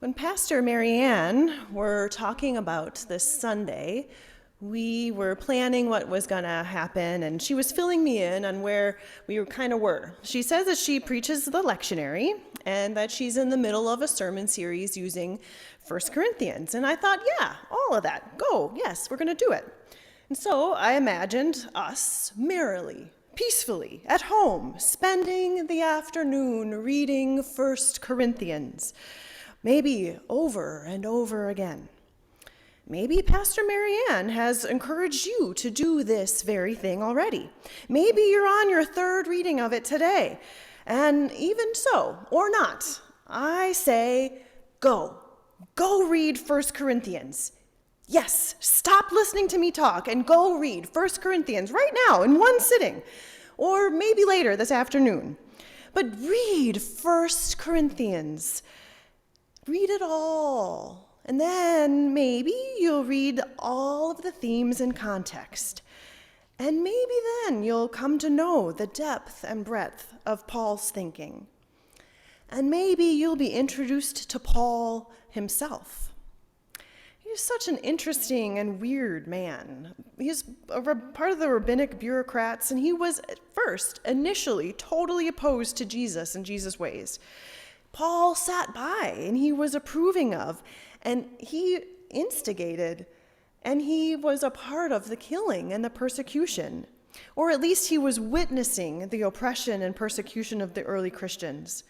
When Pastor Marianne were talking about this Sunday, we were planning what was going to happen, and she was filling me in on where we were. She says that she preaches the lectionary and that she's in the middle of a sermon series using 1 Corinthians. And I thought, yeah, all of that. Go. Yes, we're going to do it. And so I imagined us merrily, peacefully, at home, spending the afternoon reading 1 Corinthians. Maybe over and over again. Maybe Pastor Marianne has encouraged you to do this very thing already. Maybe you're on your third reading of it today. And even so, or not, I say, go. Go read 1 Corinthians. Yes, stop listening to me talk and go read 1 Corinthians right now in one sitting. Or maybe later this afternoon. But read 1 Corinthians. Read it all, and then maybe you'll read all of the themes in context. And maybe then you'll come to know the depth and breadth of Paul's thinking. And maybe you'll be introduced to Paul himself. He's such an interesting and weird man. He's part of the rabbinic bureaucrats, and he was at first, initially, totally opposed to Jesus and Jesus' ways. Paul sat by and he was approving of, and he instigated, and he was a part of the killing and the persecution, or at least he was witnessing the oppression and persecution of the early Christians,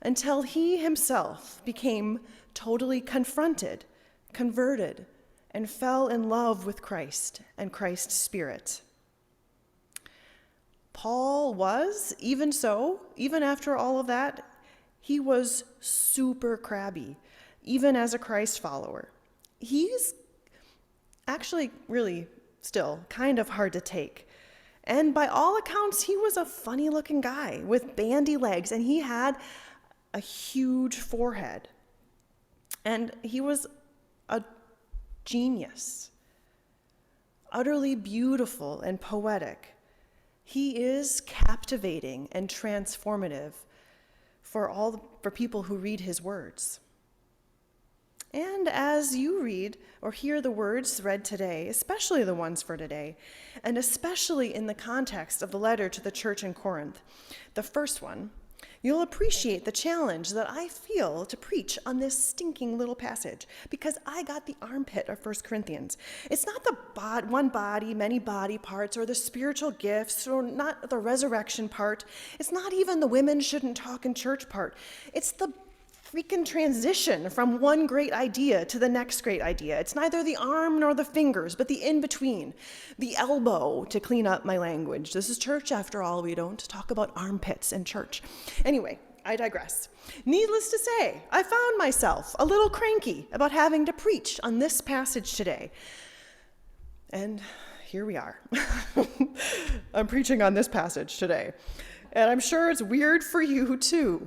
until he himself became totally confronted, converted, and fell in love with Christ and Christ's Spirit. Paul was, even after all of that, he was super crabby, even as a Christ follower. He's actually really still kind of hard to take. And by all accounts, he was a funny-looking guy with bandy legs, and he had a huge forehead. And he was a genius, utterly beautiful and poetic. He is captivating and transformative for people who read his words. And as you read or hear the words read today, especially the ones for today, and especially in the context of the letter to the church in Corinth, the first one, you'll appreciate the challenge that I feel to preach on this stinking little passage, because I got the armpit of 1 Corinthians. It's not the one body, many body parts, or the spiritual gifts, or not the resurrection part. It's not even the women shouldn't talk in church part. It's the freaking transition from one great idea to the next great idea. It's neither the arm nor the fingers, but the in-between, the elbow, to clean up my language. This is church, after all. We don't talk about armpits in church. Anyway, I digress. Needless to say, I found myself a little cranky about having to preach on this passage today. And here we are. I'm preaching on this passage today. And I'm sure it's weird for you too.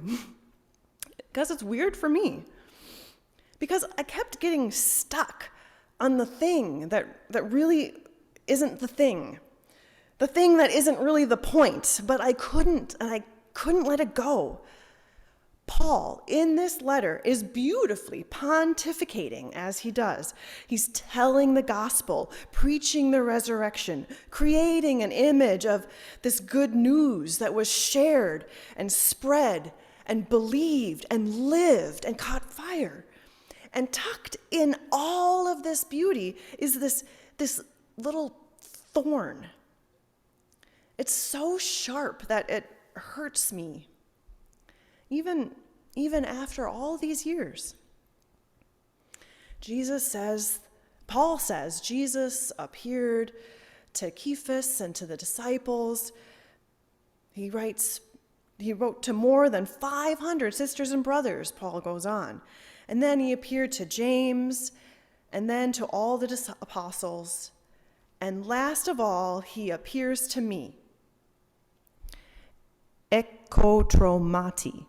Because it's weird for me. Because I kept getting stuck on the thing that really isn't the thing. The thing that isn't really the point, but I couldn't let it go. Paul, in this letter, is beautifully pontificating as he does. He's telling the gospel, preaching the resurrection, creating an image of this good news that was shared and spread and believed and lived and caught fire. And tucked in all of this beauty is this little thorn. It's so sharp that it hurts me, even after all these years. Paul says, Jesus appeared to Cephas and to the disciples. He wrote to more than 500 sisters and brothers, Paul goes on. And then he appeared to James, and then to all the apostles. And last of all, he appears to me. Ekotromati.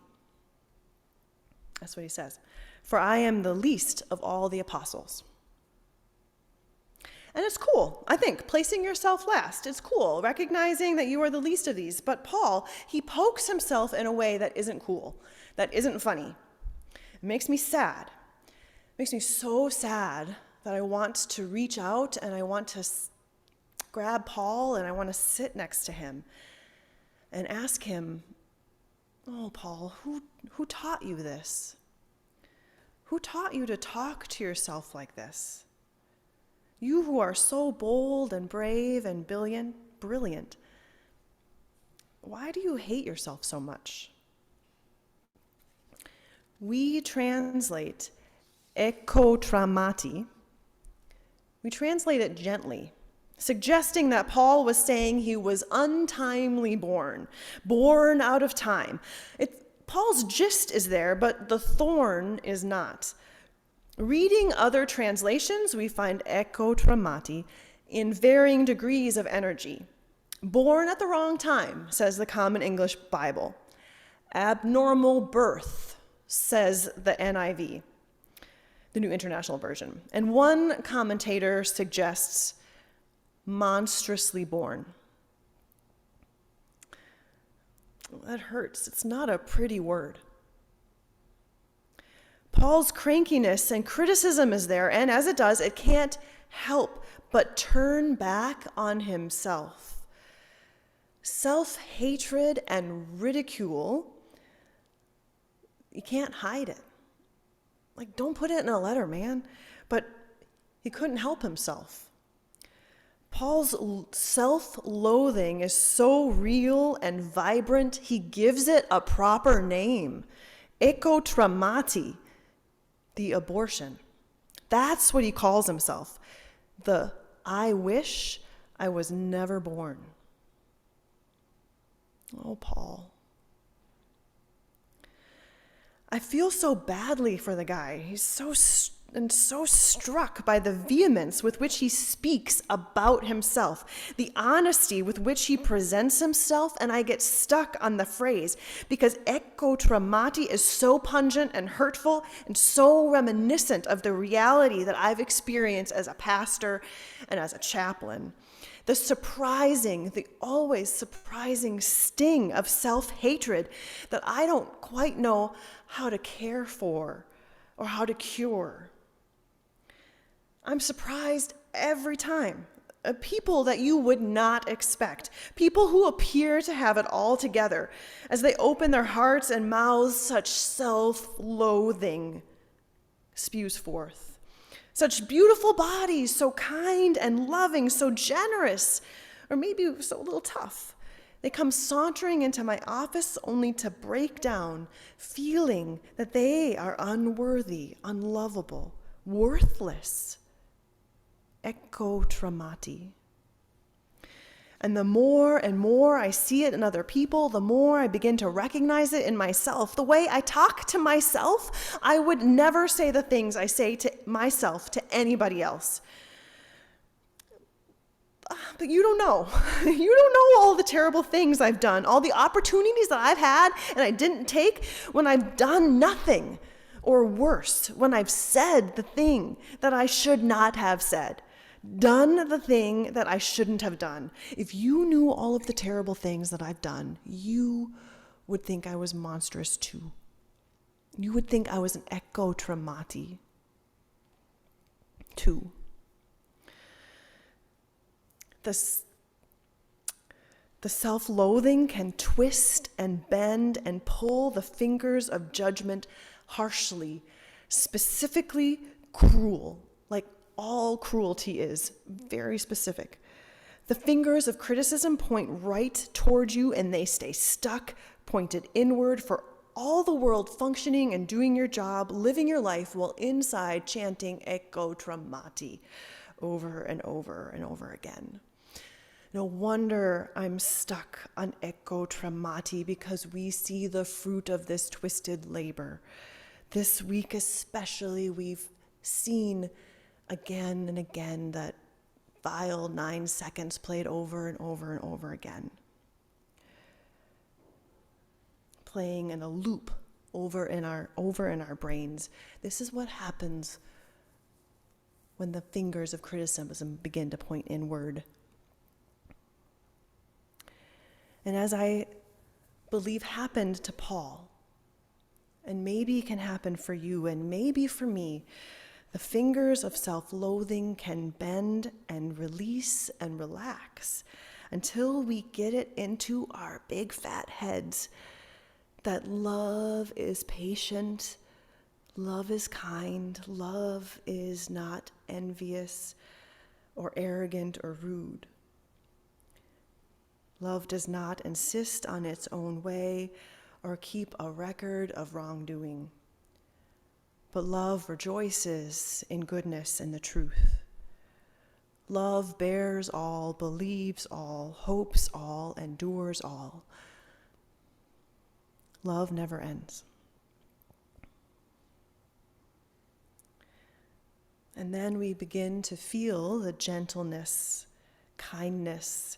That's what he says. For I am the least of all the apostles. And it's cool, I think, placing yourself last. It's cool, recognizing that you are the least of these. But Paul, he pokes himself in a way that isn't cool, that isn't funny. It makes me sad. makes me so sad that I want to reach out and I want to grab Paul and I want to sit next to him and ask him, "Oh, Paul, who taught you this? Who taught you to talk to yourself like this? You who are so bold and brave and brilliant, why do you hate yourself so much?" We translate ekotramati. We translate it gently, suggesting that Paul was saying he was untimely born out of time. Paul's gist is there, but the thorn is not. Reading other translations, we find ekotramati in varying degrees of energy. Born at the wrong time, says the Common English Bible. Abnormal birth, says the NIV, the New International Version. And one commentator suggests monstrously born. That hurts. It's not a pretty word. Paul's crankiness and criticism is there, and as it does, it can't help but turn back on himself. Self-hatred and ridicule, you can't hide it. Like, don't put it in a letter, man. But he couldn't help himself. Paul's self-loathing is so real and vibrant, he gives it a proper name. Ekotramati, the abortion. That's what he calls himself. The I wish I was never born. Oh, Paul. I feel so badly for the guy. He's so struck by the vehemence with which he speaks about himself, the honesty with which he presents himself, and I get stuck on the phrase because ekotramati is so pungent and hurtful and so reminiscent of the reality that I've experienced as a pastor and as a chaplain. The always surprising sting of self-hatred that I don't quite know how to care for or how to cure. I'm surprised every time. People that you would not expect, people who appear to have it all together, as they open their hearts and mouths, such self-loathing spews forth. Such beautiful bodies, so kind and loving, so generous, or maybe so a little tough. They come sauntering into my office only to break down, feeling that they are unworthy, unlovable, worthless. Ekotramati. And the more and more I see it in other people, the more I begin to recognize it in myself. The way I talk to myself, I would never say the things I say to myself to anybody else. But you don't know. You don't know all the terrible things I've done, all the opportunities that I've had and I didn't take when I've done nothing, or worse, when I've said the thing that I should not have said. Done the thing that I shouldn't have done. If you knew all of the terrible things that I've done, you would think I was monstrous too. You would think I was an ekotramati too. The self-loathing can twist and bend and pull the fingers of judgment harshly, specifically cruel, like all cruelty is, very specific. The fingers of criticism point right toward you and they stay stuck, pointed inward for all the world functioning and doing your job, living your life while inside chanting ekotramati over and over and over again. No wonder I'm stuck on ekotramati because we see the fruit of this twisted labor. This week especially, we've seen again and again that vile 9 seconds played over and over and over again. Playing in a loop over in our brains. This is what happens when the fingers of criticism begin to point inward. And as I believe happened to Paul, and maybe can happen for you, and maybe for me, The fingers of self-loathing can bend and release and relax until we get it into our big fat heads that love is patient, love is kind, love is not envious or arrogant or rude. Love does not insist on its own way or keep a record of wrongdoing. But love rejoices in goodness and the truth. Love bears all, believes all, hopes all, endures all. Love never ends. And then we begin to feel the gentleness, kindness,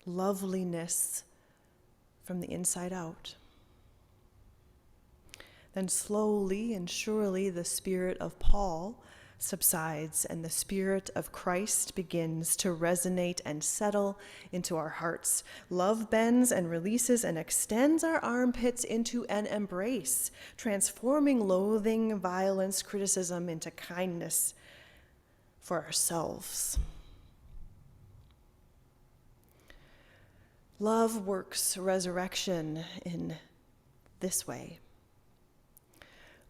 loveliness from the inside out. Then slowly and surely the spirit of Paul subsides and the spirit of Christ begins to resonate and settle into our hearts. Love bends and releases and extends our armpits into an embrace, transforming loathing, violence, criticism into kindness for ourselves. Love works resurrection in this way.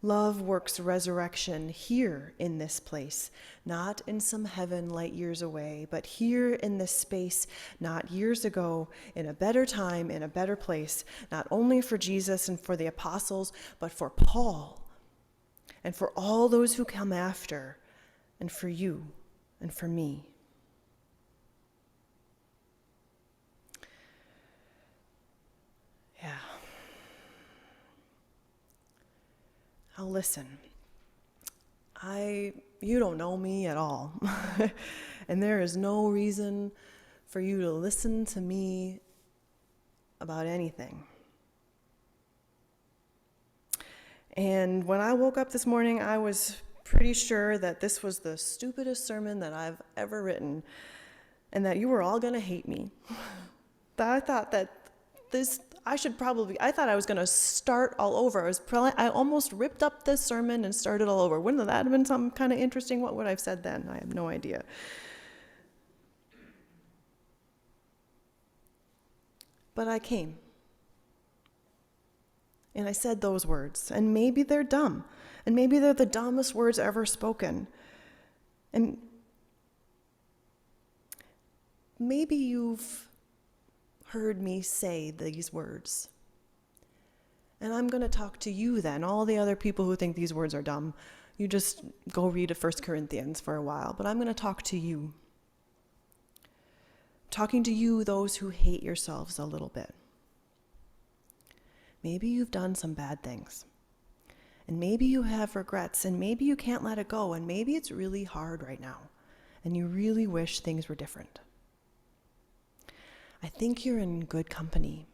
Love works resurrection here in this place, not in some heaven light years away, but here in this space, not years ago, in a better time, in a better place, not only for Jesus and for the apostles, but for Paul and for all those who come after, and for you and for me. Yeah. Now listen, you don't know me at all, and there is no reason for you to listen to me about anything. And when I woke up this morning, I was pretty sure that this was the stupidest sermon that I've ever written, and that you were all going to hate me. I thought that I thought I was going to start all over. I almost ripped up this sermon and started all over. Wouldn't that have been something kind of interesting? What would I have said then? I have no idea. But I came. And I said those words. And maybe they're dumb. And maybe they're the dumbest words ever spoken. And maybe you've heard me say these words. And I'm going to talk to you then, all the other people who think these words are dumb. You just go read 1 Corinthians for a while, but I'm going to talk to you. Talking to you, those who hate yourselves a little bit. Maybe you've done some bad things. And maybe you have regrets, and maybe you can't let it go, and maybe it's really hard right now, and you really wish things were different. I think you're in good company.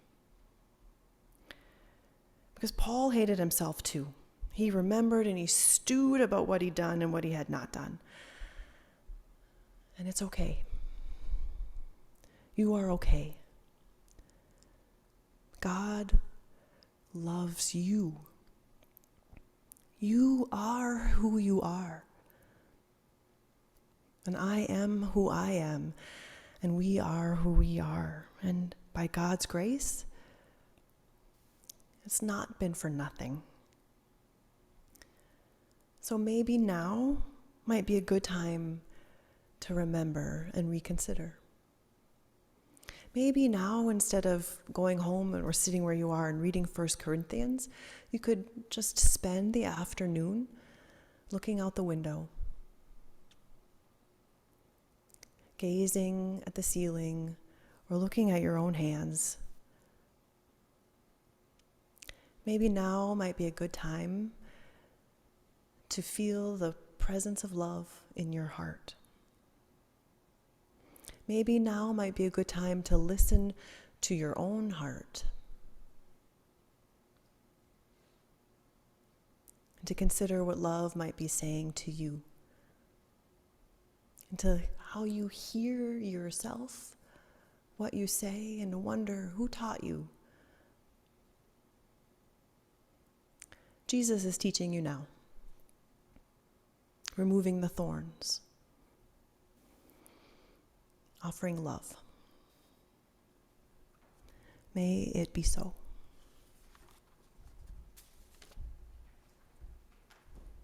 Because Paul hated himself too. He remembered and he stewed about what he'd done and what he had not done. And it's okay. You are okay. God loves you. You are who you are. And I am who I am. And we are who we are. And by God's grace, it's not been for nothing. So maybe now might be a good time to remember and reconsider. Maybe now, instead of going home or sitting where you are and reading 1 Corinthians, you could just spend the afternoon looking out the window, gazing at the ceiling or looking at your own hands. Maybe now might be a good time to feel the presence of love in your heart. Maybe now might be a good time to listen to your own heart and to consider what love might be saying to you and to how you hear yourself, what you say, and wonder who taught you. Jesus is teaching you now. removing the thorns, offering love. May it be so.